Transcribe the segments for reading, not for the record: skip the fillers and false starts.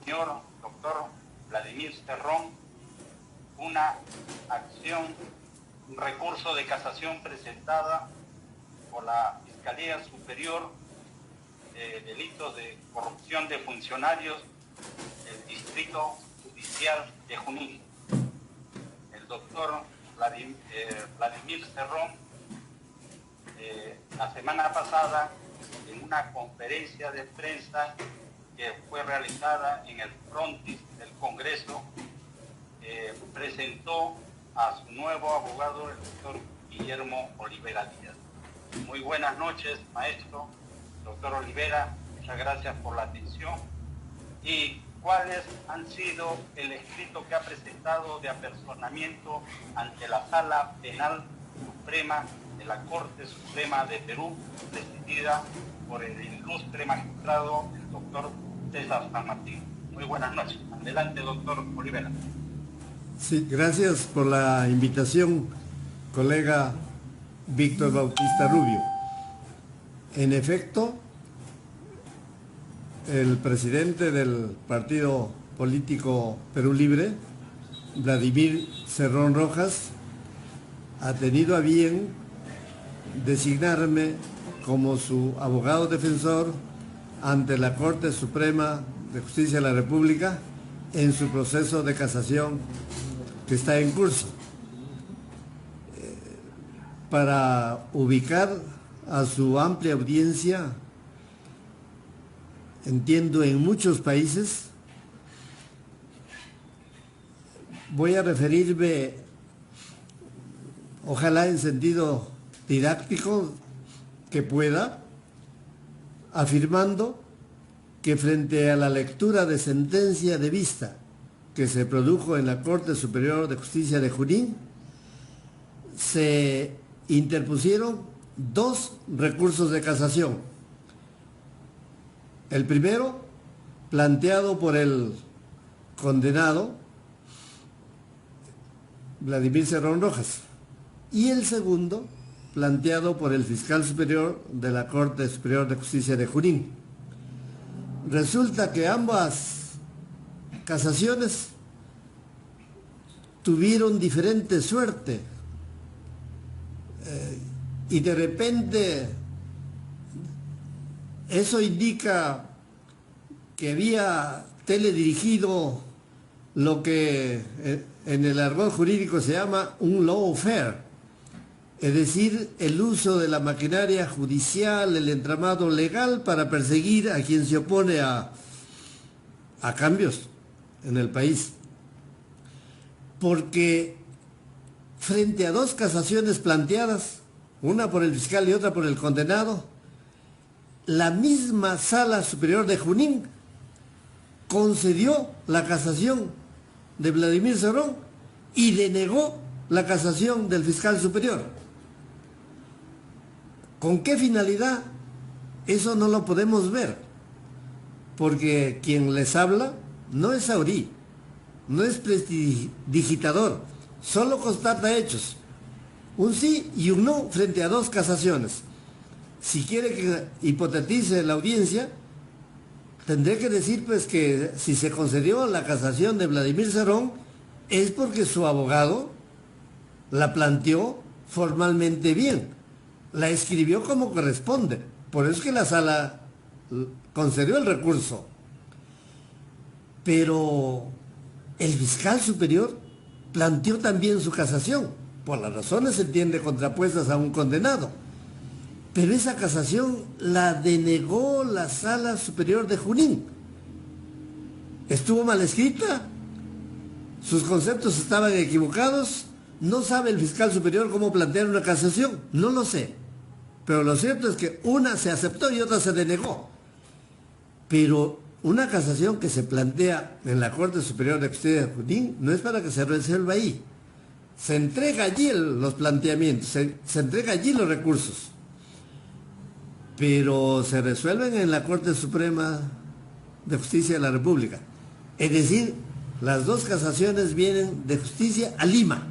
señor doctor Vladimir Cerrón una acción, un recurso de casación presentada por la Fiscalía Superior de Delitos de Corrupción de Funcionarios del Distrito Judicial de Junín. El doctor Vladimir Cerrón, la semana pasada, en una conferencia de prensa que fue realizada en el frontis del Congreso, presentó a su nuevo abogado, el doctor Guillermo Olivera Díaz. Muy buenas noches, maestro, doctor Olivera, muchas gracias por la atención. ¿Y cuáles han sido el escrito que ha presentado de apersonamiento ante la Sala Penal Suprema de la Corte Suprema de Perú, presidida por el ilustre magistrado, el doctor César San Martín? Muy buenas noches. Adelante, doctor Olivera. Sí, gracias por la invitación, colega Víctor Bautista Rubio. En efecto, el presidente del partido político Perú Libre, Vladimir Cerrón Rojas, ha tenido a bien designarme como su abogado defensor ante la Corte Suprema de Justicia de la República en su proceso de casación que está en curso. Para ubicar a su amplia audiencia, entiendo en muchos países, voy a referirme, ojalá en sentido didáctico que pueda, afirmando que frente a la lectura de sentencia de vista que se produjo en la Corte Superior de Justicia de Junín, se interpusieron dos recursos de casación. El primero, planteado por el condenado Vladimir Cerrón Rojas, y el segundo, planteado por el fiscal superior de la Corte Superior de Justicia de Junín. Resulta que ambas casaciones tuvieron diferente suerte y de repente eso indica que había teledirigido lo que en el argot jurídico se llama un lawfare, es decir, el uso de la maquinaria judicial, el entramado legal para perseguir a quien se opone a cambios en el país. Porque frente a dos casaciones planteadas, una por el fiscal y otra por el condenado, la misma Sala Superior de Junín concedió la casación de Vladimir Cerrón y denegó la casación del fiscal superior. ¿Con qué finalidad? Eso no lo podemos ver, porque quien les habla no es Saurí, no es prestidigitador, solo constata hechos, un sí y un no frente a dos casaciones. Si quiere que hipotetice la audiencia, tendré que decir pues que si se concedió la casación de Vladimir Cerrón es porque su abogado la planteó formalmente bien, la escribió como corresponde, por eso es que la sala concedió el recurso. Pero el fiscal superior planteó también su casación, por las razones se entiende contrapuestas a un condenado, pero esa casación la denegó la Sala Superior de Junín. Estuvo mal escrita, sus conceptos estaban equivocados, no sabe el fiscal superior cómo plantear una casación, no lo sé, pero lo cierto es que una se aceptó y otra se denegó. Pero una casación que se plantea en la Corte Superior de Justicia de Junín no es para que se resuelva ahí. Se entrega allí los planteamientos, se entrega allí los recursos. Pero se resuelven en la Corte Suprema de Justicia de la República. Es decir, las dos casaciones vienen de Justicia a Lima.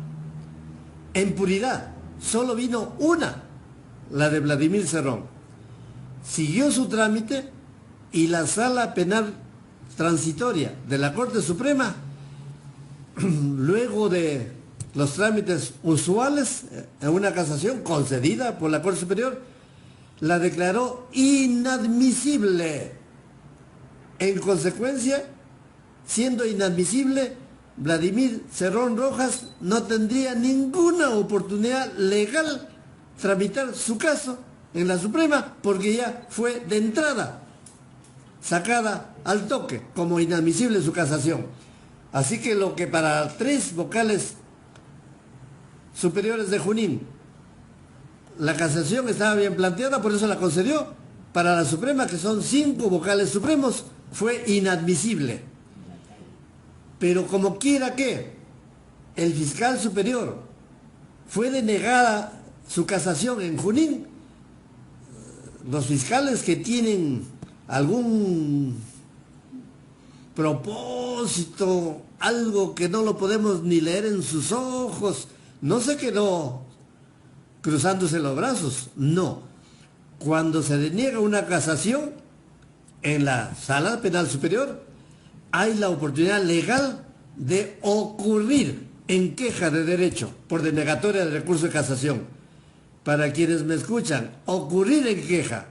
En puridad, solo vino una, la de Vladimir Cerrón. Siguió su trámite y la Sala Penal transitoria de la Corte Suprema, luego de los trámites usuales en una casación concedida por la Corte Superior, la declaró inadmisible. En consecuencia, siendo inadmisible, Vladimir Cerrón Rojas no tendría ninguna oportunidad legal tramitar su caso en la Suprema, porque ya fue de entrada sacada al toque como inadmisible su casación. Así que lo que para 3 vocales superiores de Junín la casación estaba bien planteada, por eso la concedió, para la Suprema, que son 5 vocales supremos, fue inadmisible. Pero como quiera que el fiscal superior fue denegada su casación en Junín, los fiscales que tienen algún propósito, algo que no lo podemos ni leer en sus ojos, no se quedó cruzándose los brazos, no. Cuando se deniega una casación en la Sala Penal Superior, hay la oportunidad legal de ocurrir en queja de derecho por denegatoria del recurso de casación. Para quienes me escuchan, ocurrir en queja,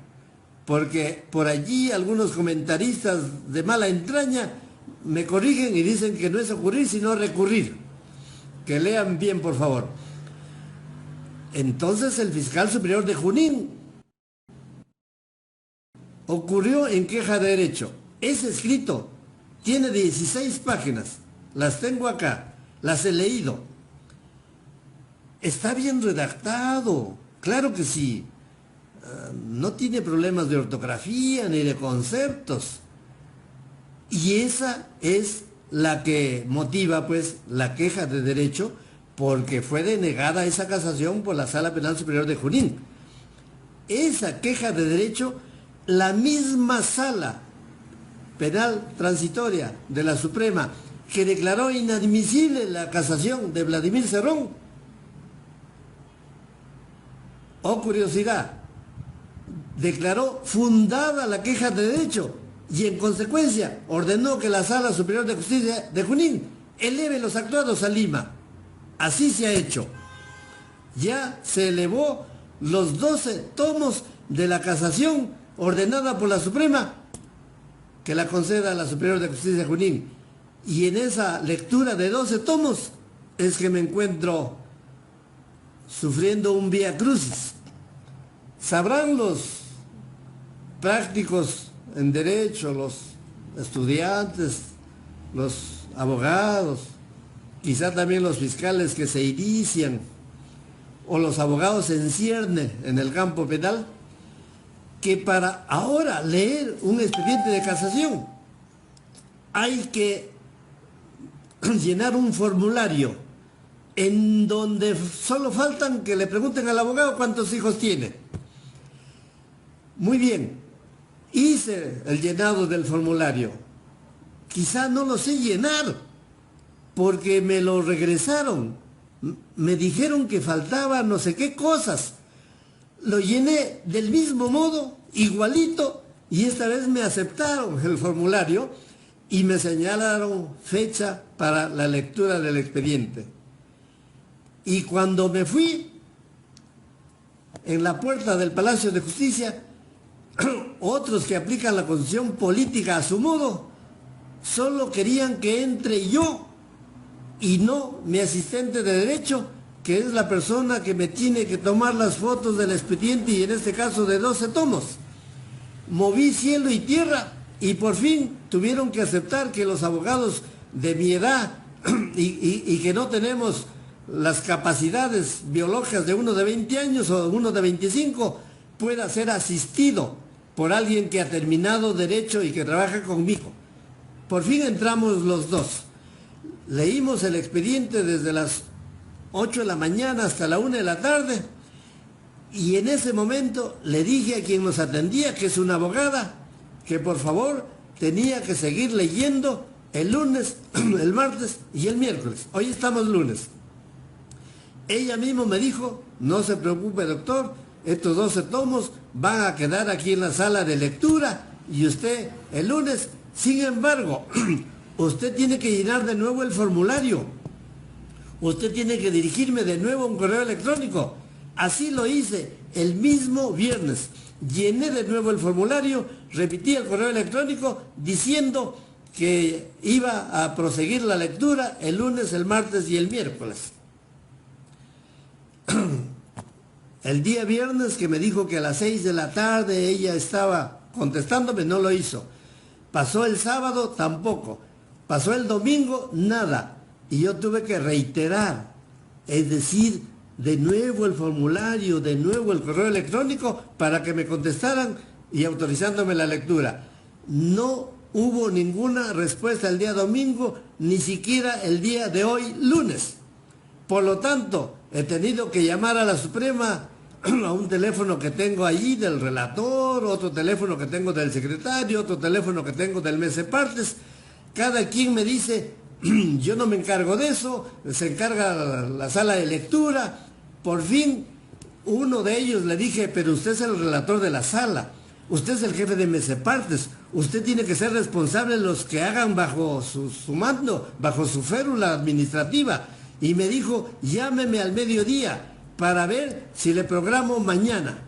porque por allí algunos comentaristas de mala entraña me corrigen y dicen que no es ocurrir sino recurrir. Que lean bien, por favor. Entonces el fiscal superior de Junín ocurrió en queja de derecho. Es escrito, tiene 16 páginas, las tengo acá, las he leído. Está bien redactado, claro que sí. No tiene problemas de ortografía ni de conceptos. Y esa es la que motiva, pues, la queja de derecho, porque fue denegada esa casación por la Sala Penal Superior de Junín. Esa queja de derecho, la misma Sala Penal Transitoria de la Suprema, que declaró inadmisible la casación de Vladimir Cerrón, oh curiosidad, declaró fundada la queja de derecho y en consecuencia ordenó que la Sala Superior de Justicia de Junín eleve los actuados a Lima. Así se ha hecho. Ya se elevó los 12 tomos de la casación ordenada por la Suprema, que la conceda a la Superior de Justicia de Junín. Y en esa lectura de 12 tomos es que me encuentro sufriendo un vía crucis. Sabrán los prácticos en derecho, los estudiantes, los abogados, quizá también los fiscales que se inician o los abogados en cierne en el campo penal, que para ahora leer un expediente de casación hay que llenar un formulario en donde solo faltan que le pregunten al abogado cuántos hijos tiene. Muy bien, hice el llenado del formulario. Quizá no lo sé llenar porque me lo regresaron. Me dijeron que faltaban no sé qué cosas. Lo llené del mismo modo, igualito, y esta vez me aceptaron el formulario y me señalaron fecha para la lectura del expediente. Y cuando me fui, en la puerta del Palacio de Justicia, otros que aplican la constitución política a su modo, solo querían que entre yo y no mi asistente de derecho, que es la persona que me tiene que tomar las fotos del expediente y en este caso de 12 tomos. Moví cielo y tierra y por fin tuvieron que aceptar que los abogados de mi edad y que no tenemos las capacidades biológicas de uno de 20 años o uno de 25 pueda ser asistido por alguien que ha terminado derecho y que trabaja conmigo. Por fin entramos los dos. Leímos el expediente desde las 8 de la mañana hasta la 1 de la tarde y en ese momento le dije a quien nos atendía, que es una abogada, que por favor tenía que seguir leyendo el lunes, el martes y el miércoles. Hoy estamos lunes. Ella misma me dijo, no se preocupe doctor, estos 12 tomos van a quedar aquí en la sala de lectura y usted el lunes Sin embargo, usted tiene que llenar de nuevo el formulario. Usted tiene que dirigirme de nuevo un correo electrónico. Así lo hice el mismo viernes. Llené de nuevo el formulario, repetí el correo electrónico diciendo que iba a proseguir la lectura el lunes, el martes y el miércoles. El día viernes que me dijo que a las 6 de la tarde ella estaba contestándome, no lo hizo. Pasó el sábado, tampoco. Pasó el domingo, nada. Y yo tuve que reiterar, es decir, de nuevo el formulario, de nuevo el correo electrónico para que me contestaran y autorizándome la lectura. No hubo ninguna respuesta el día domingo, ni siquiera el día de hoy, lunes. Por lo tanto, he tenido que llamar a la Suprema a un teléfono que tengo allí del relator, otro teléfono que tengo del secretario, otro teléfono que tengo del Mesepartes. Cada quien me dice, yo no me encargo de eso, se encarga la sala de lectura. Por fin, uno de ellos le dije, pero usted es el relator de la sala, usted es el jefe de Mesepartes, usted tiene que ser responsable de los que hagan bajo su mando, bajo su férula administrativa. Y me dijo, llámeme al mediodía para ver si le programo mañana.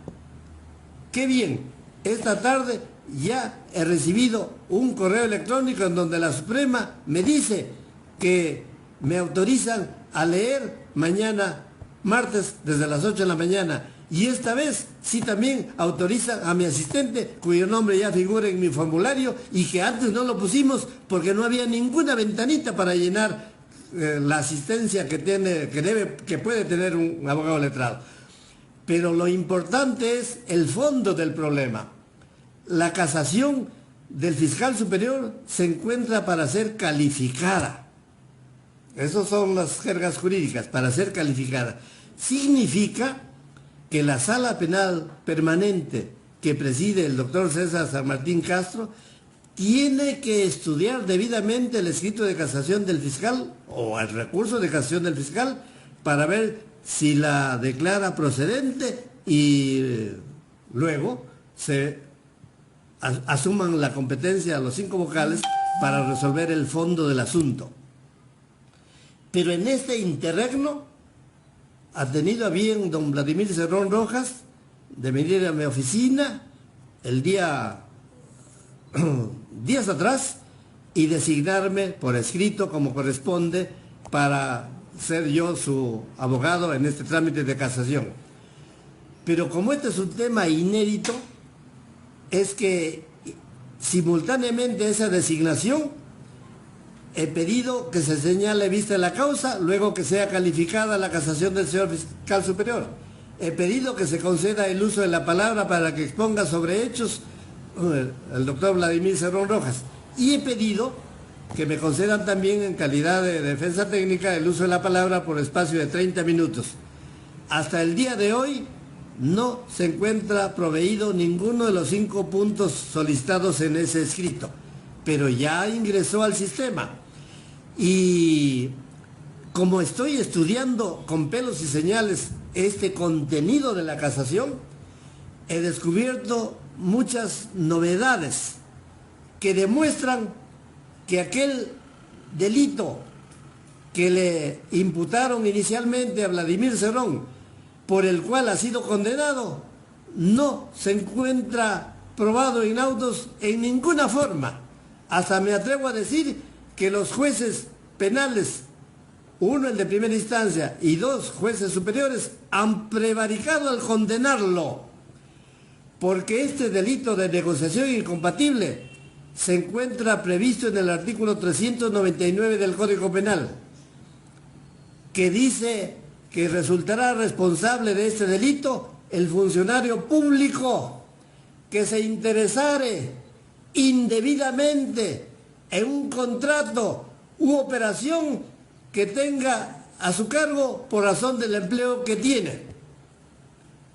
Qué bien, esta tarde ya he recibido un correo electrónico en donde la Suprema me dice que me autorizan a leer mañana martes desde las 8 de la mañana. Y esta vez sí también autorizan a mi asistente, cuyo nombre ya figura en mi formulario y que antes no lo pusimos porque no había ninguna ventanita para llenar la asistencia que puede tener un abogado letrado. Pero lo importante es el fondo del problema. La casación del fiscal superior se encuentra para ser calificada. Esas son las jergas jurídicas, para ser calificada. Significa que la sala penal permanente que preside el doctor César San Martín Castro tiene que estudiar debidamente el escrito de casación del fiscal o el recurso de casación del fiscal para ver si la declara procedente y luego se asuman la competencia a los 5 vocales para resolver el fondo del asunto. Pero en este interregno ha tenido a bien don Vladimir Cerrón Rojas de venir a mi oficina el días atrás y designarme por escrito como corresponde para ser yo su abogado en este trámite de casación. Pero como este es un tema inédito, es que simultáneamente a esa designación he pedido que se señale vista de la causa, luego que sea calificada la casación del señor fiscal superior. He pedido que se conceda el uso de la palabra para que exponga sobre hechos el doctor Vladimir Cerrón Rojas. Y he pedido que me concedan también en calidad de defensa técnica el uso de la palabra por espacio de 30 minutos. Hasta el día de hoy no se encuentra proveído ninguno de los 5 puntos solicitados en ese escrito, pero ya ingresó al sistema. Y como estoy estudiando con pelos y señales este contenido de la casación, he descubierto muchas novedades que demuestran que aquel delito que le imputaron inicialmente a Vladimir Cerrón, por el cual ha sido condenado, no se encuentra probado in autos en ninguna forma. Hasta me atrevo a decir que los jueces penales, uno el de primera instancia y 2 jueces superiores, han prevaricado al condenarlo, porque este delito de negociación incompatible se encuentra previsto en el artículo 399 del Código Penal, que dice que resultará responsable de este delito el funcionario público que se interesare indebidamente en un contrato u operación que tenga a su cargo por razón del empleo que tiene.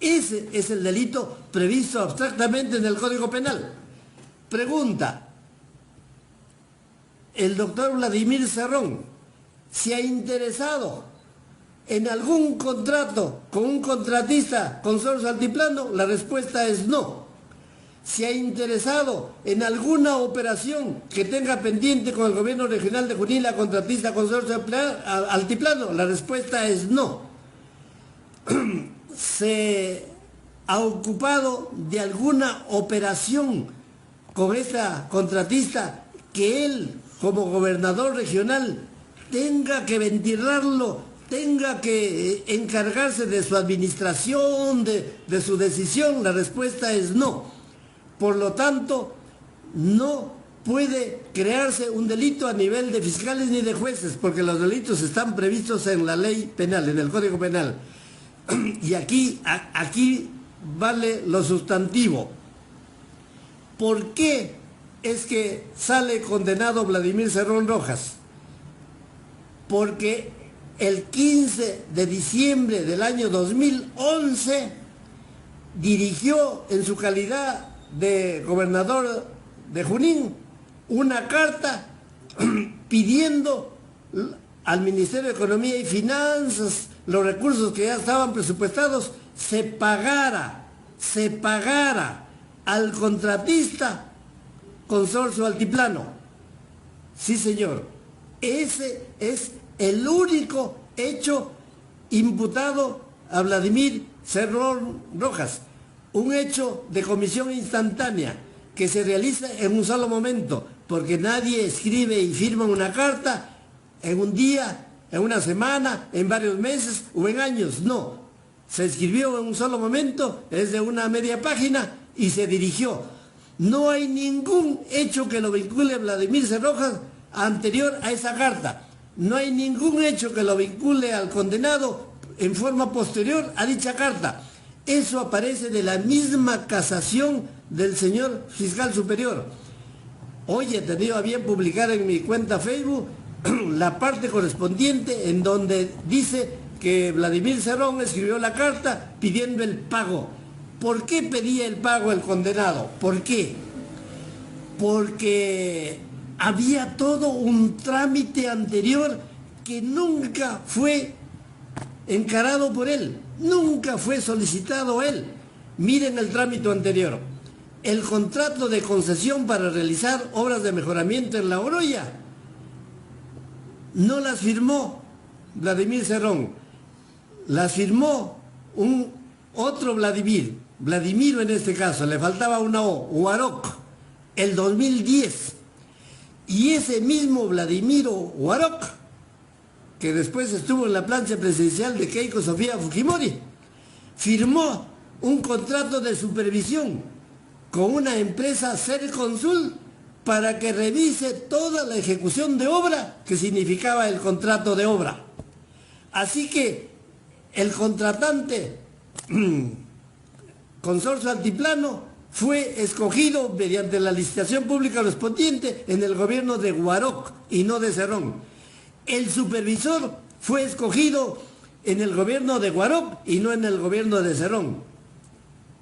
Ese es el delito previsto abstractamente en el Código Penal. Pregunta, ¿el doctor Vladimir Cerrón se ha interesado en algún contrato con un contratista consorcio altiplano? La respuesta es no. se ha interesado en alguna operación que tenga pendiente con el gobierno regional de Junín, la contratista Consorcio Altiplano? La respuesta es no. ¿Se ha ocupado de alguna operación con esta contratista que él, como gobernador regional, tenga que ventilarlo, tenga que encargarse de su administración, de su decisión? La respuesta es no. Por lo tanto, no puede crearse un delito a nivel de fiscales ni de jueces, porque los delitos están previstos en la ley penal, en el Código Penal. Y aquí vale lo sustantivo. ¿Por qué es que sale condenado Vladimir Cerrón Rojas? Porque el 15 de diciembre del año 2011 dirigió en su calidad de gobernador de Junín una carta pidiendo al Ministerio de Economía y Finanzas, los recursos que ya estaban presupuestados, se pagara al contratista Consorcio Altiplano. Sí, señor. Ese es el único hecho imputado a Vladimir Cerrón Rojas. Un hecho de comisión instantánea que se realiza en un solo momento, porque nadie escribe y firma una carta en un día, en una semana, en varios meses o en años. No, se escribió en un solo momento, es de una media página y se dirigió. No hay ningún hecho que lo vincule a Vladimir Cerrón Rojas anterior a esa carta. No hay ningún hecho que lo vincule al condenado en forma posterior a dicha carta. Eso aparece de la misma casación del señor fiscal superior. Hoy he tenido a bien publicar en mi cuenta Facebook la parte correspondiente en donde dice que Vladimir Cerrón escribió la carta pidiendo el pago. ¿Por qué pedía el pago el condenado? ¿Por qué? Porque había todo un trámite anterior que nunca fue encarado por él, nunca fue solicitado él. Miren el trámite anterior. El contrato de concesión para realizar obras de mejoramiento en La Oroya no las firmó Vladimir Cerrón, las firmó otro Vladimiro en este caso, le faltaba una O, Huaroc, el 2010. Y ese mismo Vladimiro Huaroc, que después estuvo en la plancha presidencial de Keiko Sofía Fujimori, firmó un contrato de supervisión con una empresa Serconsul para que revise toda la ejecución de obra que significaba el contrato de obra. Así que el contratante Consorcio Altiplano fue escogido mediante la licitación pública correspondiente en el gobierno de Huaroc y no de Cerrón. El supervisor fue escogido en el gobierno de Huaroc y no en el gobierno de Cerrón.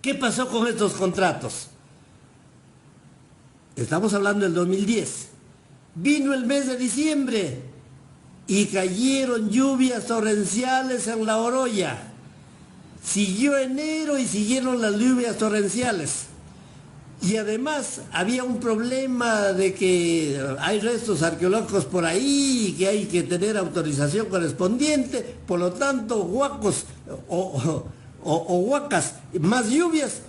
¿Qué pasó con estos contratos? Estamos hablando del 2010. Vino el mes de diciembre y cayeron lluvias torrenciales en La Oroya. Siguió enero y siguieron las lluvias torrenciales. Y además había un problema de que hay restos arqueológicos por ahí y que hay que tener autorización correspondiente. Por lo tanto, huacos o huacas, más lluvias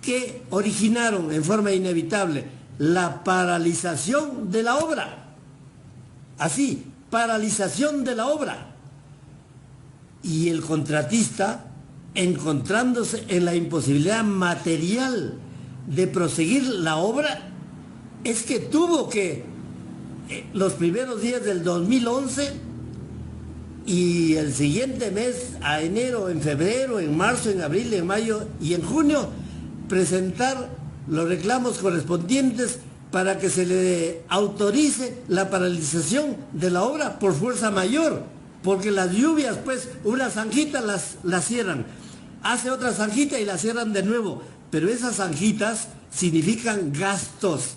que originaron en forma inevitable la paralización de la obra. Así, paralización de la obra. Y el contratista, encontrándose en la imposibilidad material de proseguir la obra, es que tuvo que los primeros días del 2011 y el siguiente mes, a enero, en febrero, en marzo, en abril, en mayo y en junio, presentar los reclamos correspondientes para que se le autorice la paralización de la obra por fuerza mayor, porque las lluvias, pues, una zanjita las cierran, hace otra zanjita y la cierran de nuevo, pero esas zanjitas significan gastos.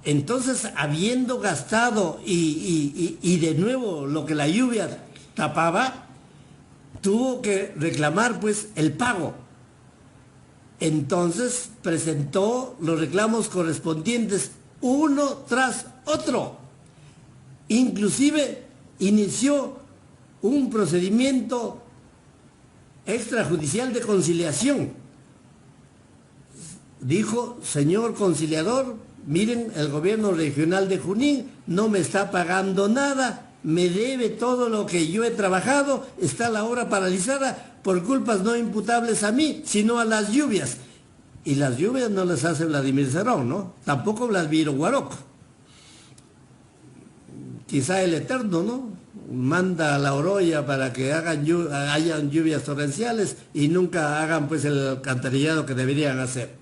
Entonces, habiendo gastado y de nuevo lo que la lluvia tapaba, tuvo que reclamar pues el pago. Entonces presentó los reclamos correspondientes uno tras otro. Inclusive inició un procedimiento extrajudicial de conciliación. Dijo: señor conciliador, miren, el gobierno regional de Junín no me está pagando nada, me debe todo lo que yo he trabajado, está la obra paralizada por culpas no imputables a mí, sino a las lluvias. Y las lluvias no las hace Vladimir Cerrón, ¿no? Tampoco Vladimiro Guaroc. Quizá el Eterno, ¿no? Manda a la Oroya para que hayan lluvias torrenciales y nunca hagan pues el alcantarillado que deberían hacer.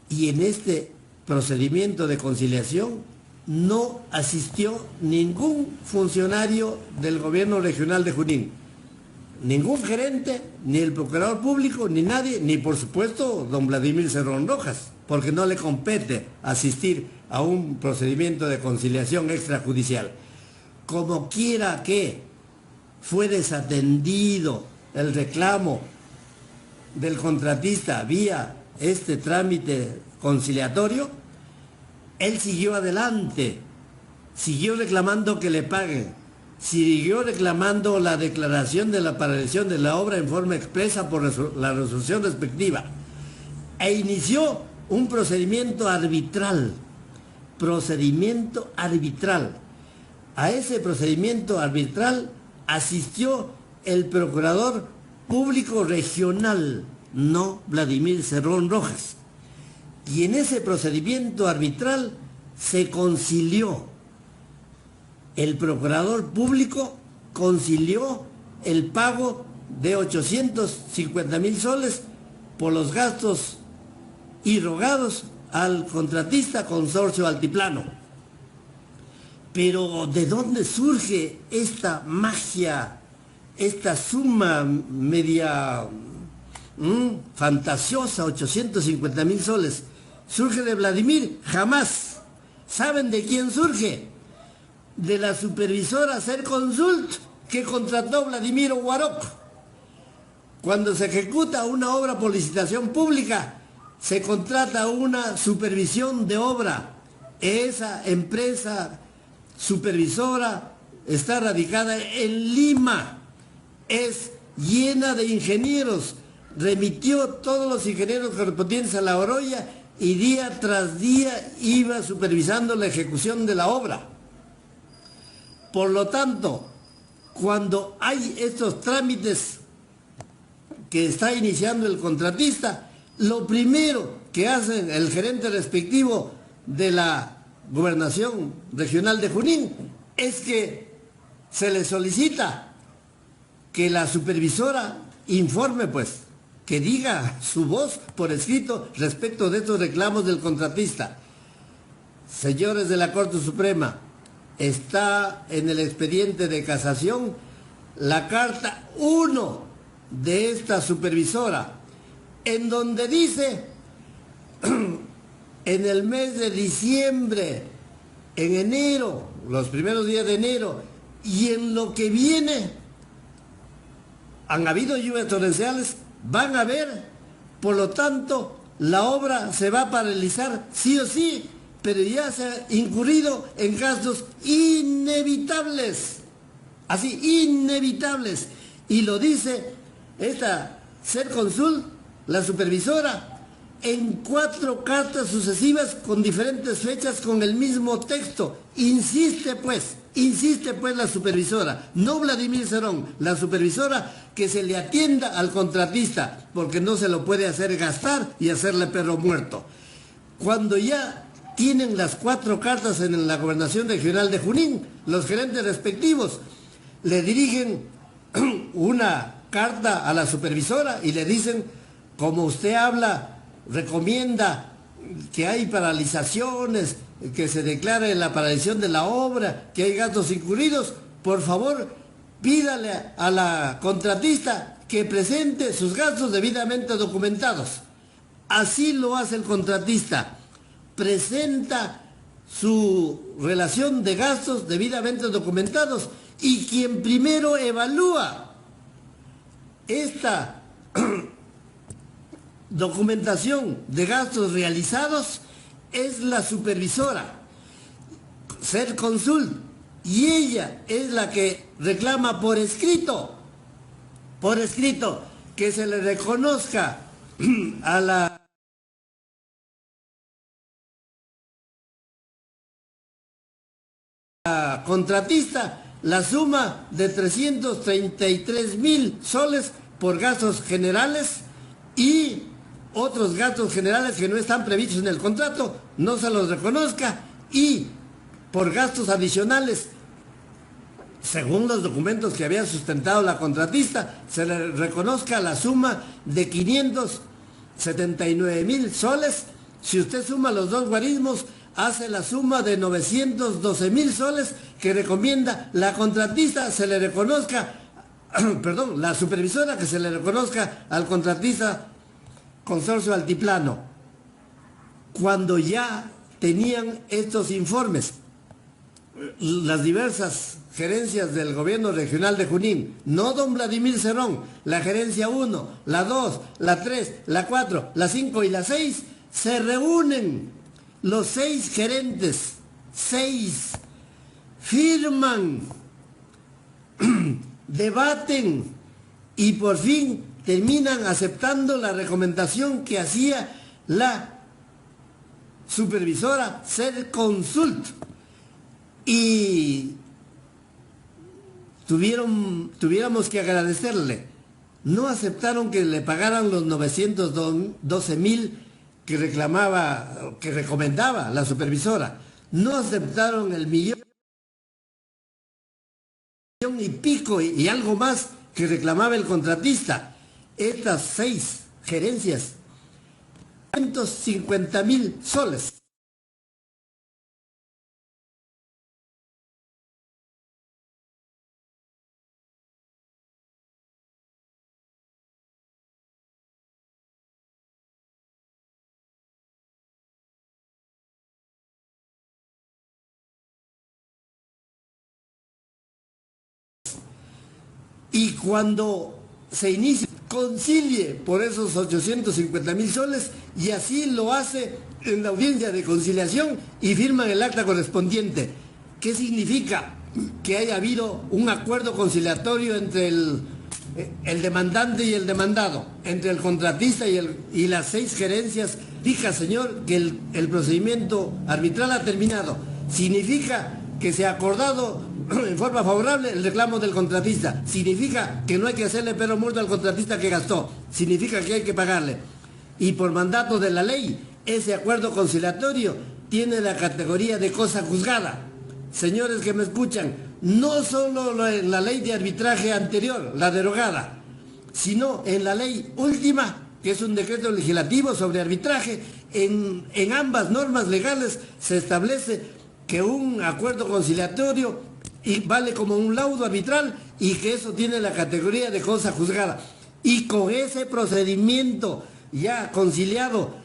Y en este procedimiento de conciliación no asistió ningún funcionario del gobierno regional de Junín. Ningún gerente, ni el procurador público, ni nadie, ni por supuesto don Vladimir Cerrón Rojas, porque no le compete asistir a un procedimiento de conciliación extrajudicial. Como quiera que fue desatendido el reclamo del contratista vía este trámite conciliatorio, él siguió adelante, siguió reclamando que le paguen, siguió reclamando la declaración de la paralización de la obra en forma expresa por la resolución respectiva, e inició un procedimiento arbitral. A ese procedimiento arbitral asistió el procurador público regional, no Vladimir Cerrón Rojas. Y en ese procedimiento arbitral se concilió. El procurador público concilió el pago de 850,000 soles por los gastos irrogados al contratista Consorcio Altiplano. Pero ¿de dónde surge esta magia, esta suma media fantasiosa, 850,000 soles? ¿Surge de Vladimir? Jamás. ¿Saben de quién surge? De la supervisora Serconsult que contrató Vladimiro Guaroc. Cuando se ejecuta una obra por licitación pública, se contrata una supervisión de obra. Esa empresa supervisora está radicada en Lima, es llena de ingenieros, remitió todos los ingenieros correspondientes a la Oroya y día tras día iba supervisando la ejecución de la obra. Por lo tanto, cuando hay estos trámites que está iniciando el contratista, lo primero que hace el gerente respectivo de la Gobernación Regional de Junín es que se le solicita que la supervisora informe, pues, que diga su voz por escrito respecto de estos reclamos del contratista. Señores de la Corte Suprema, está en el expediente de casación la carta 1 de esta supervisora, en donde dice: en el mes de diciembre, en enero, los primeros días de enero, y en lo que viene, han habido lluvias torrenciales, van a haber, por lo tanto, la obra se va a paralizar sí o sí, pero ya se ha incurrido en gastos inevitables, así, inevitables. Y lo dice esta Serconsult, la supervisora, en 4 cartas sucesivas con diferentes fechas con el mismo texto. Insiste pues la supervisora, no Vladimir Cerrón, la supervisora, que se le atienda al contratista, porque no se lo puede hacer gastar y hacerle perro muerto. Cuando ya tienen las 4 cartas en la Gobernación Regional de Junín, los gerentes respectivos le dirigen una carta a la supervisora y le dicen: como usted habla, recomienda que hay paralizaciones, que se declare la paralización de la obra, que hay gastos incurridos, por favor, pídale a la contratista que presente sus gastos debidamente documentados. Así lo hace el contratista, presenta su relación de gastos debidamente documentados, y quien primero evalúa esta documentación de gastos realizados es la supervisora, Serconsult, y ella es la que reclama por escrito, que se le reconozca a la contratista la suma de 333.000 soles por gastos generales y otros gastos generales que no están previstos en el contrato, no se los reconozca, y por gastos adicionales, según los documentos que había sustentado la contratista, se le reconozca la suma de 579.000 soles. Si usted suma los dos guarismos, hace la suma de 912.000 soles que recomienda la contratista, se le reconozca, perdón, la supervisora, que se le reconozca al contratista Consorcio Altiplano. Cuando ya tenían estos informes, las diversas gerencias del gobierno regional de Junín, no don Vladimir Cerrón, la gerencia 1, la 2, la 3, la 4, la 5 y la 6, se reúnen los 6 gerentes, 6, firman, debaten y por fin terminan aceptando la recomendación que hacía la supervisora Serconsult, y tuviéramos que agradecerle. No aceptaron que le pagaran los 912.000 que recomendaba la supervisora. No aceptaron el 1.5 millones y algo más que reclamaba el contratista. Estas 6 gerencias, 150.000 soles. Y cuando se inicia, concilie por esos 850.000 soles, y así lo hace en la audiencia de conciliación y firman el acta correspondiente. ¿Qué significa? Que haya habido un acuerdo conciliatorio entre el demandante y el demandado, entre el contratista y las 6 gerencias. Diga, señor, que el procedimiento arbitral ha terminado. Significa que se ha acordado en forma favorable el reclamo del contratista. Significa que no hay que hacerle perro muerto al contratista que gastó. Significa que hay que pagarle. Y por mandato de la ley, ese acuerdo conciliatorio tiene la categoría de cosa juzgada. Señores que me escuchan, no solo en la ley de arbitraje anterior, la derogada, sino en la ley última, que es un decreto legislativo sobre arbitraje. En ambas normas legales se establece que un acuerdo conciliatorio vale como un laudo arbitral y que eso tiene la categoría de cosa juzgada. Y con ese procedimiento ya conciliado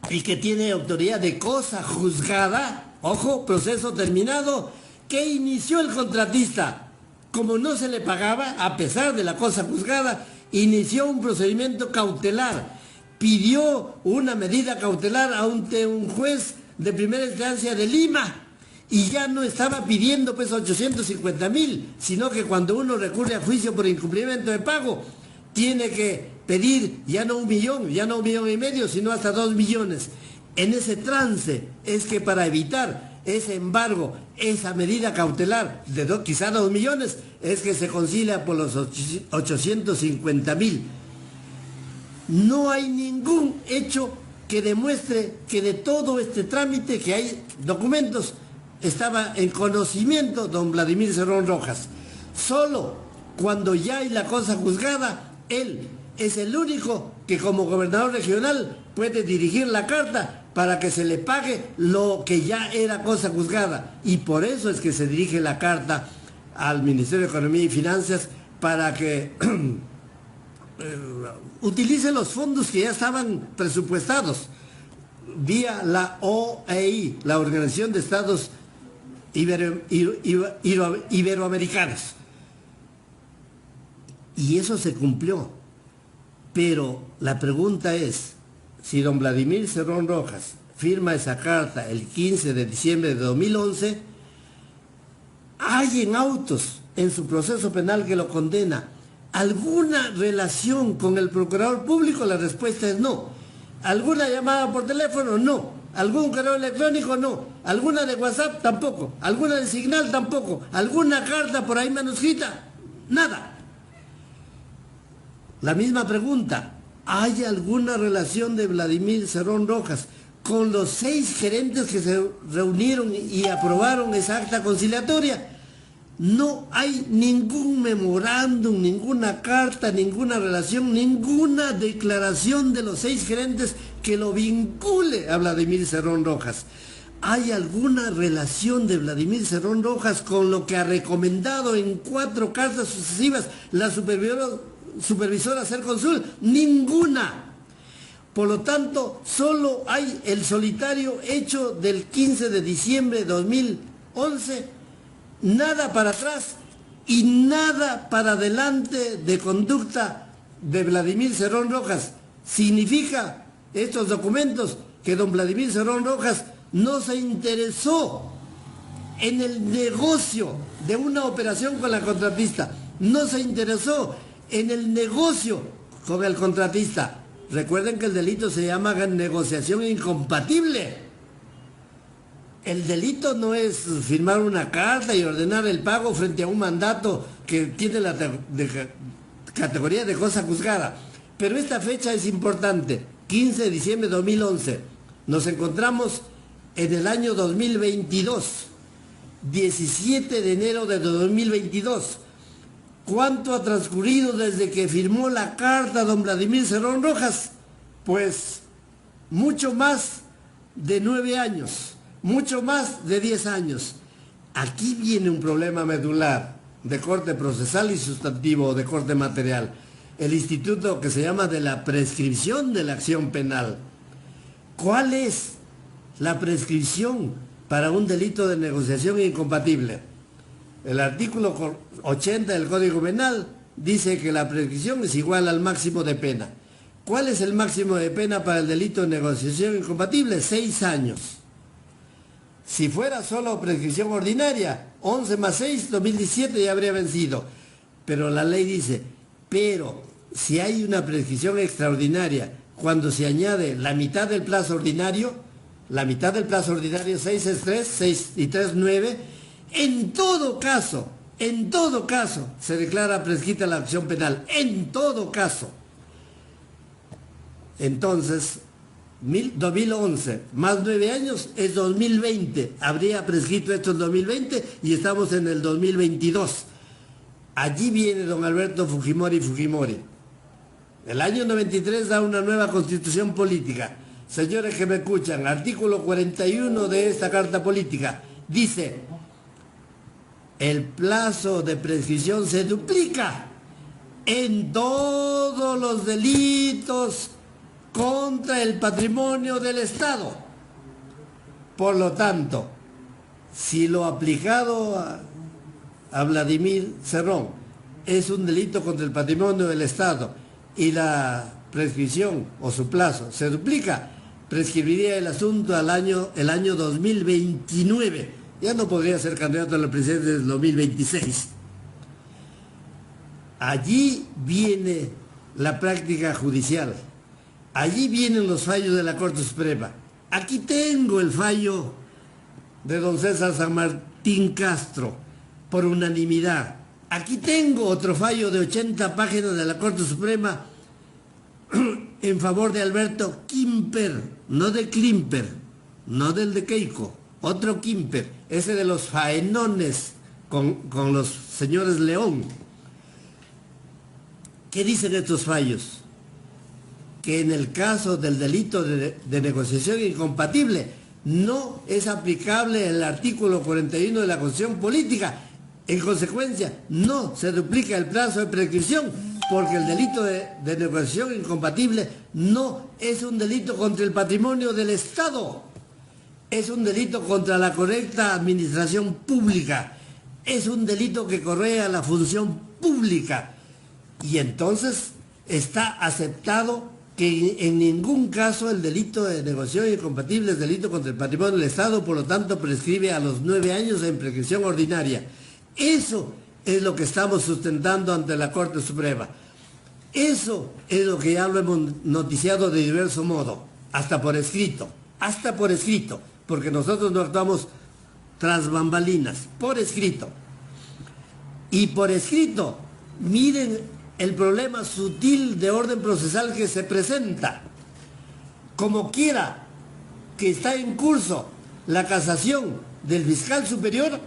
y que tiene autoridad de cosa juzgada, ojo, proceso terminado, ¿qué inició el contratista? Como no se le pagaba, a pesar de la cosa juzgada, inició un procedimiento cautelar, pidió una medida cautelar ante un juez de primera instancia de Lima, y ya no estaba pidiendo pues 850.000, sino que cuando uno recurre a juicio por incumplimiento de pago, tiene que pedir ya no 1 millón, ya no 1,5 millones, sino hasta 2 millones. En ese trance es que, para evitar ese embargo, esa medida cautelar de quizá 2 millones, es que se concilia por los 850.000. No hay ningún hecho que demuestre que de todo este trámite, que hay documentos, estaba en conocimiento don Vladimir Cerrón Rojas. Solo cuando ya hay la cosa juzgada, él es el único que como gobernador regional puede dirigir la carta para que se le pague lo que ya era cosa juzgada. Y por eso es que se dirige la carta al Ministerio de Economía y Finanzas para que utilice los fondos que ya estaban presupuestados vía la OEI, la Organización de Estados Iberoamericanos. Y eso se cumplió. Pero la pregunta es, si don Vladimir Cerrón Rojas firma esa carta el 15 de diciembre de 2011, ¿hay en autos en su proceso penal que lo condena alguna relación con el procurador público? La respuesta es no. ¿Alguna llamada por teléfono? No. ¿Algún correo electrónico? No. ¿Alguna de WhatsApp? Tampoco. ¿Alguna de Signal? Tampoco. ¿Alguna carta por ahí manuscrita? Nada. La misma pregunta, ¿hay alguna relación de Vladimir Cerrón Rojas con los 6 gerentes que se reunieron y aprobaron esa acta conciliatoria? No hay ningún memorándum, ninguna carta, ninguna relación, ninguna declaración de los 6 gerentes que lo vincule a Vladimir Cerrón Rojas. ¿Hay alguna relación de Vladimir Cerrón Rojas con lo que ha recomendado en 4 cartas sucesivas la supervisora Serconsul? Ninguna. Por lo tanto, solo hay el solitario hecho del 15 de diciembre de 2011, nada para atrás y nada para adelante de conducta de Vladimir Cerrón Rojas. Significa estos documentos que don Vladimir Cerrón Rojas no se interesó en el negocio de una operación con la contratista, no se interesó en el negocio con el contratista. Recuerden que el delito se llama negociación incompatible. El delito no es firmar una carta y ordenar el pago frente a un mandato que tiene la categoría de cosa juzgada. Pero esta fecha es importante, 15 de diciembre de 2011. Nos encontramos en el año 2022, 17 de enero de 2022. ¿Cuánto ha transcurrido desde que firmó la carta don Vladimir Cerrón Rojas? Pues mucho más de 9 años, mucho más de 10 años. Aquí viene un problema medular de corte procesal y sustantivo, de corte material. El instituto que se llama de la prescripción de la acción penal. ¿Cuál es la prescripción para un delito de negociación incompatible? El artículo 80 del Código Penal dice que la prescripción es igual al máximo de pena. ¿Cuál es el máximo de pena para el delito de negociación incompatible? 6 años. Si fuera solo prescripción ordinaria, 11 más 6, 2017 ya habría vencido. Pero la ley dice, pero si hay una prescripción extraordinaria, cuando se añade la mitad del plazo ordinario, 6 es 3, 6 y 3, 9, en todo caso, se declara prescrita la acción penal, en todo caso. Entonces, 2011 más 9 años es 2020, habría prescrito esto en 2020 y estamos en el 2022. Allí viene don Alberto Fujimori. El año 93 da una nueva constitución política. Señores que me escuchan, artículo 41 de esta carta política dice: el plazo de prescripción se duplica en todos los delitos contra el patrimonio del Estado. Por lo tanto, si lo aplicado a Vladimir Cerrón es un delito contra el patrimonio del Estado y la prescripción o su plazo se duplica, prescribiría el asunto el año 2029. Ya no podría ser candidato a la presidencia del 2026. Allí viene la práctica judicial. Allí vienen los fallos de la Corte Suprema. Aquí tengo el fallo de don César San Martín Castro, por unanimidad. Aquí tengo otro fallo de 80 páginas de la Corte Suprema en favor de Alberto Quimper, no de Klimper, no del de Keiko, otro Quimper, ese de los faenones con los señores León. ¿Qué dicen estos fallos? Que en el caso del delito de negociación incompatible no es aplicable el artículo 41 de la Constitución Política. En consecuencia, no se duplica el plazo de prescripción, porque el delito de negociación incompatible no es un delito contra el patrimonio del Estado. Es un delito contra la correcta administración pública. Es un delito que correa la función pública. Y entonces está aceptado que en ningún caso el delito de negociación incompatible es delito contra el patrimonio del Estado, por lo tanto prescribe a los 9 años en prescripción ordinaria. Eso es lo que estamos sustentando ante la Corte Suprema. Eso es lo que ya lo hemos noticiado de diverso modo, hasta por escrito, porque nosotros no actuamos tras bambalinas, por escrito. Y por escrito, miren el problema sutil de orden procesal que se presenta. Como quiera que está en curso la casación del fiscal superior,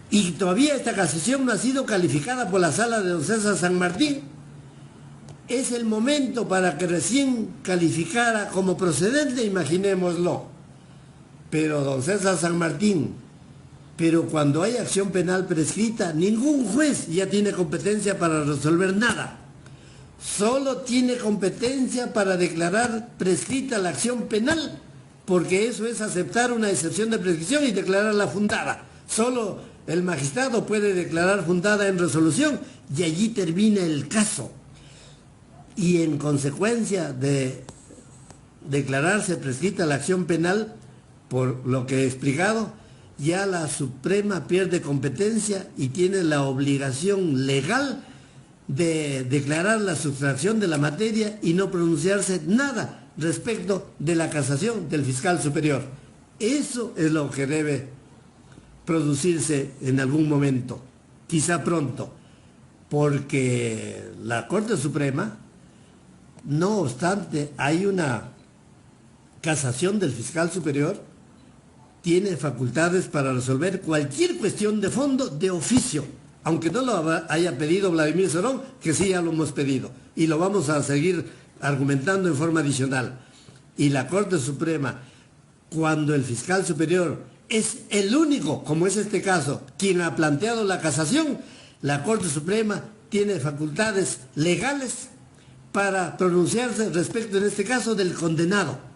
y todavía esta casación no ha sido calificada por la sala de don César San Martín, es el momento para que recién calificara como procedente, imaginémoslo. Pero don César San Martín, pero cuando hay acción penal prescrita, ningún juez ya tiene competencia para resolver nada. Solo tiene competencia para declarar prescrita la acción penal, porque eso es aceptar una excepción de prescripción y declararla fundada. Solo el magistrado puede declarar fundada en resolución y allí termina el caso. Y en consecuencia de declararse prescrita la acción penal, por lo que he explicado, ya la Suprema pierde competencia y tiene la obligación legal de declarar la sustracción de la materia y no pronunciarse nada respecto de la casación del fiscal superior. Eso es lo que debe producirse en algún momento, quizá pronto, porque la Corte Suprema, no obstante, hay una casación del fiscal superior, tiene facultades para resolver cualquier cuestión de fondo de oficio, aunque no lo haya pedido Vladimir Cerrón, que sí ya lo hemos pedido, y lo vamos a seguir argumentando en forma adicional. Y la Corte Suprema, cuando el fiscal superior es el único, como es este caso, quien ha planteado la casación, la Corte Suprema tiene facultades legales para pronunciarse respecto, en este caso, del condenado.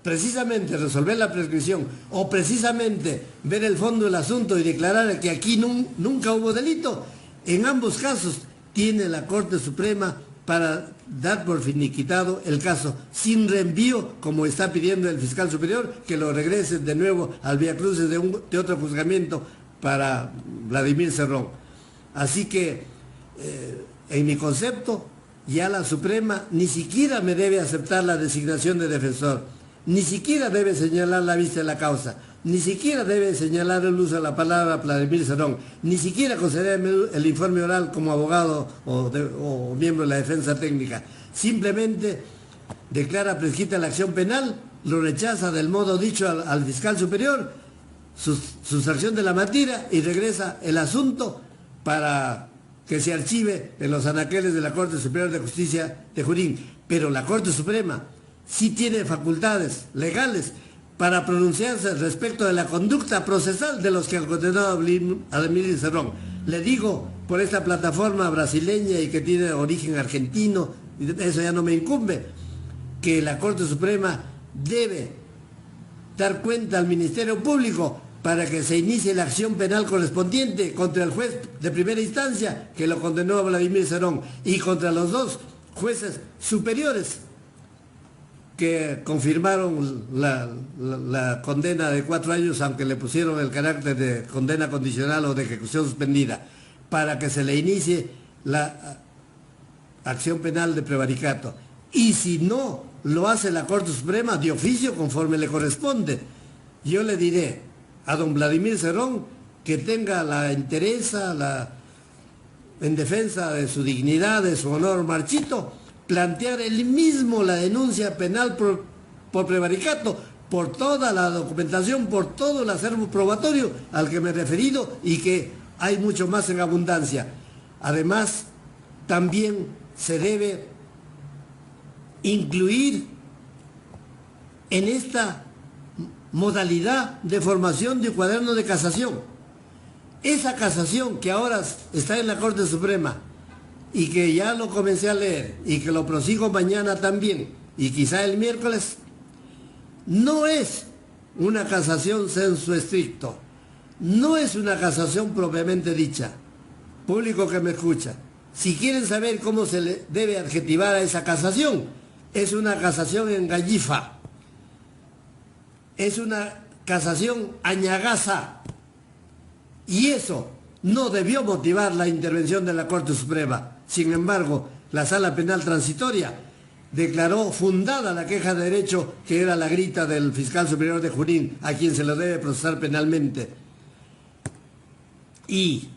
Precisamente resolver la prescripción o precisamente ver el fondo del asunto y declarar que aquí nunca hubo delito, en ambos casos tiene la Corte Suprema para dar por finiquitado el caso, sin reenvío, como está pidiendo el fiscal superior, que lo regrese de nuevo al viacrucis de otro juzgamiento para Vladimir Cerrón. Así que, en mi concepto, ya la Suprema ni siquiera me debe aceptar la designación de defensor, ni siquiera debe señalar la vista de la causa, ni siquiera debe señalar el uso de la palabra Vladimir Cerrón, ni siquiera concederme el informe oral como abogado o miembro de la defensa técnica. Simplemente declara prescrita la acción penal, lo rechaza del modo dicho al fiscal superior, sustracción de la materia y regresa el asunto para que se archive en los anaqueles de la Corte Superior de Justicia de Junín. Pero la Corte Suprema sí tiene facultades legales para pronunciarse respecto de la conducta procesal de los que han condenado a Vladimir Cerrón. Le digo, por esta plataforma brasileña y que tiene origen argentino, eso ya no me incumbe, que la Corte Suprema debe dar cuenta al Ministerio Público para que se inicie la acción penal correspondiente contra el juez de primera instancia que lo condenó a Vladimir Cerrón y contra los dos jueces superiores que confirmaron la condena de 4 años, aunque le pusieron el carácter de condena condicional o de ejecución suspendida, para que se le inicie la acción penal de prevaricato. Y si no lo hace la Corte Suprema, de oficio, conforme le corresponde, yo le diré a don Vladimir Cerrón que tenga la entereza, en defensa de su dignidad, de su honor marchito, plantear él mismo la denuncia penal por prevaricato, por toda la documentación, por todo el acervo probatorio al que me he referido y que hay mucho más en abundancia. Además, también se debe incluir en esta modalidad de formación de cuaderno de casación. Esa casación que ahora está en la Corte Suprema y que ya lo comencé a leer y que lo prosigo mañana también y quizá el miércoles, no es una casación sensu stricto, no es una casación propiamente dicha, público que me escucha, Si quieren saber cómo se le debe adjetivar a esa casación, es una casación engallifa, es una casación añagaza, y eso no debió motivar la intervención de la Corte Suprema. Sin embargo, la Sala Penal Transitoria declaró fundada la queja de derecho, que era la grita del fiscal superior de Junín, a quien se lo debe procesar penalmente. Y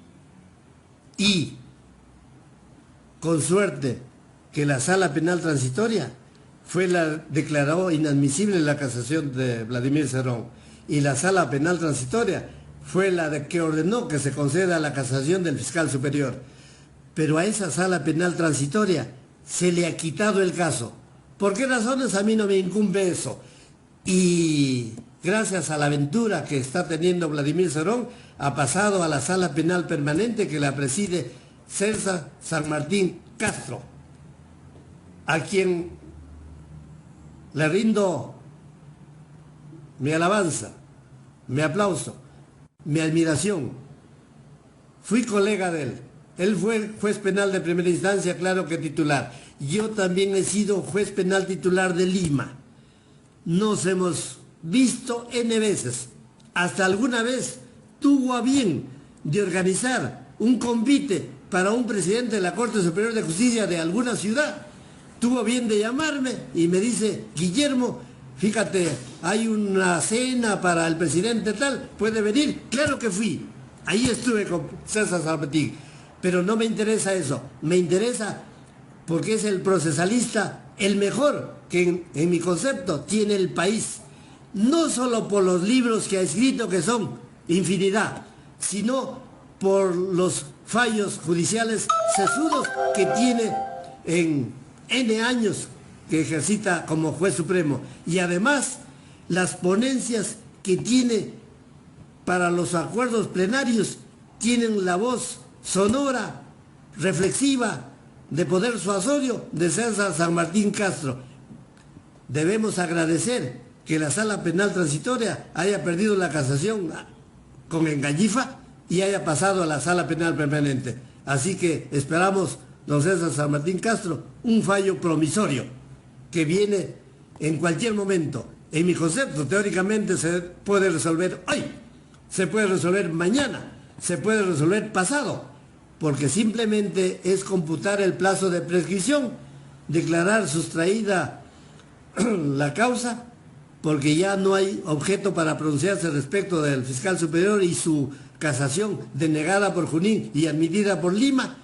con suerte que la Sala Penal Transitoria declaró inadmisible la casación de Vladimir Cerrón, y la Sala Penal Transitoria fue la que ordenó que se conceda la casación del fiscal superior. Pero a esa Sala Penal Transitoria se le ha quitado el caso. ¿Por qué razones? A mí no me incumbe eso. Y gracias a la aventura que está teniendo Vladimir Cerrón, ha pasado a la Sala Penal Permanente, que la preside César San Martín Castro, a quien le rindo mi alabanza, mi aplauso, mi admiración. Fui colega de él. Él fue juez penal de primera instancia, claro que titular. Yo también he sido juez penal titular de Lima. Nos hemos visto N veces. Hasta alguna vez tuvo a bien de organizar un convite para un presidente de la Corte Superior de Justicia de alguna ciudad. Tuvo bien de llamarme y me dice: Guillermo, fíjate, hay una cena para el presidente tal, ¿puede venir? Claro que fui. Ahí estuve con César San Martín. Pero no me interesa eso. Me interesa porque es el procesalista el mejor que en mi concepto tiene el país. No solo por los libros que ha escrito, que son infinidad, sino por los fallos judiciales sesudos que tiene en N años que ejercita como juez supremo. Y además las ponencias que tiene para los acuerdos plenarios tienen la voz sonora, reflexiva, de Poder Suasorio de César San Martín Castro. Debemos agradecer que la Sala Penal Transitoria haya perdido la casación con engallifa y haya pasado a la Sala Penal Permanente. Así que esperamos, don César San Martín Castro, un fallo promisorio que viene en cualquier momento. En mi concepto, teóricamente se puede resolver hoy, se puede resolver mañana, se puede resolver pasado, porque simplemente es computar el plazo de prescripción, declarar sustraída la causa, porque ya no hay objeto para pronunciarse respecto del fiscal superior y su casación denegada por Junín y admitida por Lima,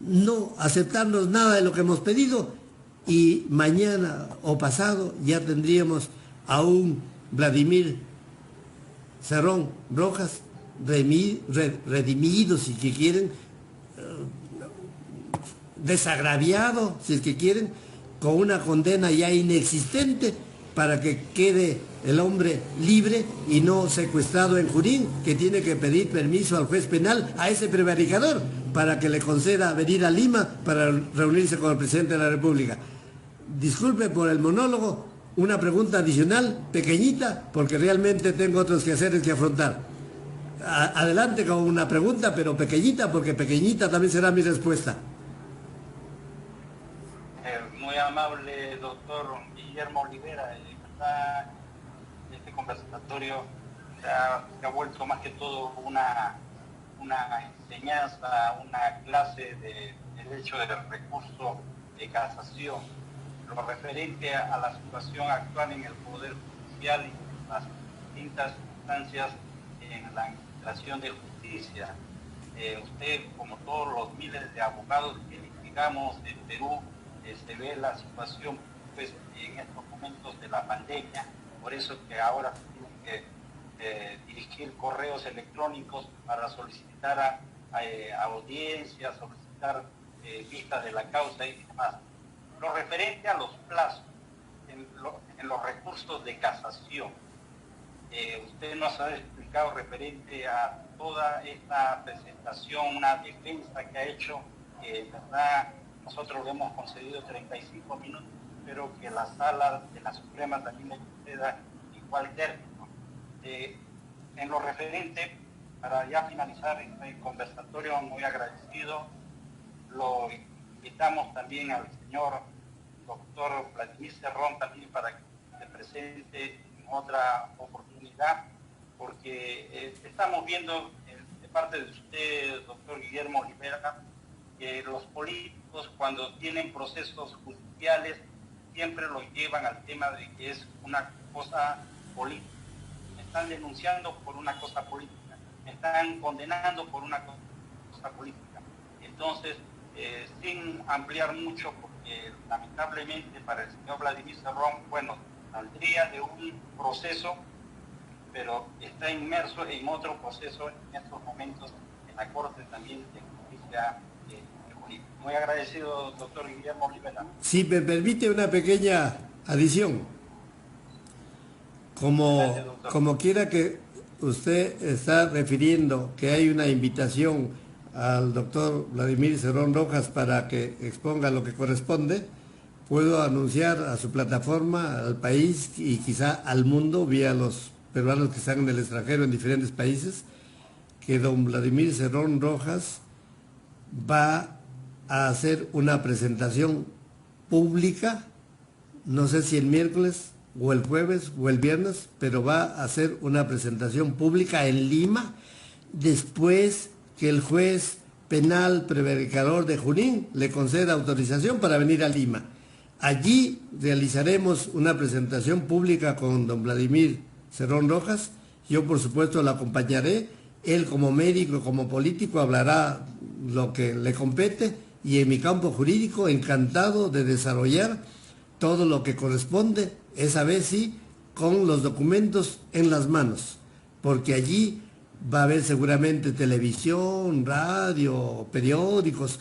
no aceptarnos nada de lo que hemos pedido, y mañana o pasado ya tendríamos a un Vladimir Cerrón Rojas redimido, si que quieren, desagraviado, si es que quieren, con una condena ya inexistente, para que quede el hombre libre y no secuestrado en Junín, que tiene que pedir permiso al juez penal, a ese prevaricador, para que le conceda venir a Lima para reunirse con el presidente de la República. Disculpe por el monólogo, una pregunta adicional, pequeñita, porque realmente tengo otros quehaceres que afrontar. Adelante con una pregunta, pero pequeñita, porque pequeñita también será mi respuesta. Muy amable, doctor Guillermo Olivera. Este conversatorio se ha vuelto más que todo una enseñanza, una clase de derecho del recurso de casación, lo referente a la situación actual en el Poder Judicial y las distintas instancias en la administración de justicia. Usted, como todos los miles de abogados que litigamos en Perú, se ve la situación pues, en estos momentos de la pandemia. Por eso que ahora tienen que dirigir correos electrónicos para solicitar audiencias, solicitar vistas de la causa y demás. Lo referente a los plazos en los recursos de casación, usted nos ha explicado referente a toda esta presentación, una defensa que ha hecho, ¿verdad? Nosotros le hemos concedido 35 minutos, espero que la sala de la Suprema también le conceda igual término. En lo referente, para ya finalizar este conversatorio, muy agradecido, lo invitamos también al señor doctor Vladimir Cerrón también para que se presente en otra oportunidad, porque estamos viendo de parte de usted, doctor Guillermo Olivera, que los políticos cuando tienen procesos judiciales siempre lo llevan al tema de que es una cosa política. Me están denunciando por una cosa política, me están condenando por una cosa política. Entonces, sin ampliar mucho, porque lamentablemente para el señor Vladimir Cerrón, bueno, saldría de un proceso, pero está inmerso en otro proceso en estos momentos en la Corte también de Justicia de Junín. Muy agradecido, doctor Guillermo Olivera. Si me permite una pequeña adición, Gracias, doctor. como quiera que usted está refiriendo que hay una invitación al doctor Vladimir Cerrón Rojas para que exponga lo que corresponde, puedo anunciar a su plataforma, al país y quizá al mundo, vía los peruanos que están en el extranjero en diferentes países, que don Vladimir Cerrón Rojas va a hacer una presentación pública, no sé si el miércoles o el jueves o el viernes, pero va a hacer una presentación pública en Lima después que el juez penal prevaricador de Junín le conceda autorización para venir a Lima. Allí realizaremos una presentación pública con don Vladimir Cerrón Rojas. Yo por supuesto lo acompañaré. Él como médico, como político, hablará lo que le compete y en mi campo jurídico encantado de desarrollar todo lo que corresponde, esa vez sí, con los documentos en las manos, porque allí va a haber seguramente televisión, radio, periódicos,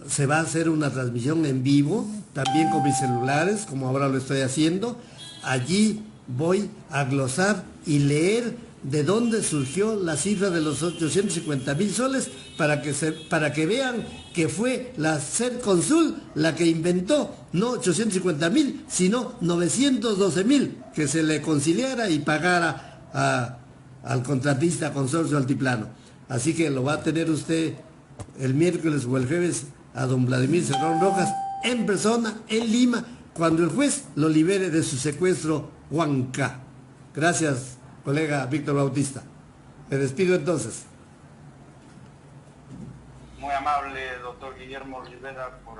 se va a hacer una transmisión en vivo, también con mis celulares, como ahora lo estoy haciendo. Allí voy a glosar y leer de dónde surgió la cifra de los 850,000 soles para que vean que fue la Serconsul la que inventó, no 850,000, sino 912,000, que se le conciliara y pagara al contratista Consorcio Altiplano. Así que lo va a tener usted el miércoles o el jueves a don Vladimir Cerrón Rojas en persona, en Lima, cuando el juez lo libere de su secuestro Huanca. Gracias, colega Víctor Bautista. Me despido entonces. Muy amable, doctor Guillermo Olivera, por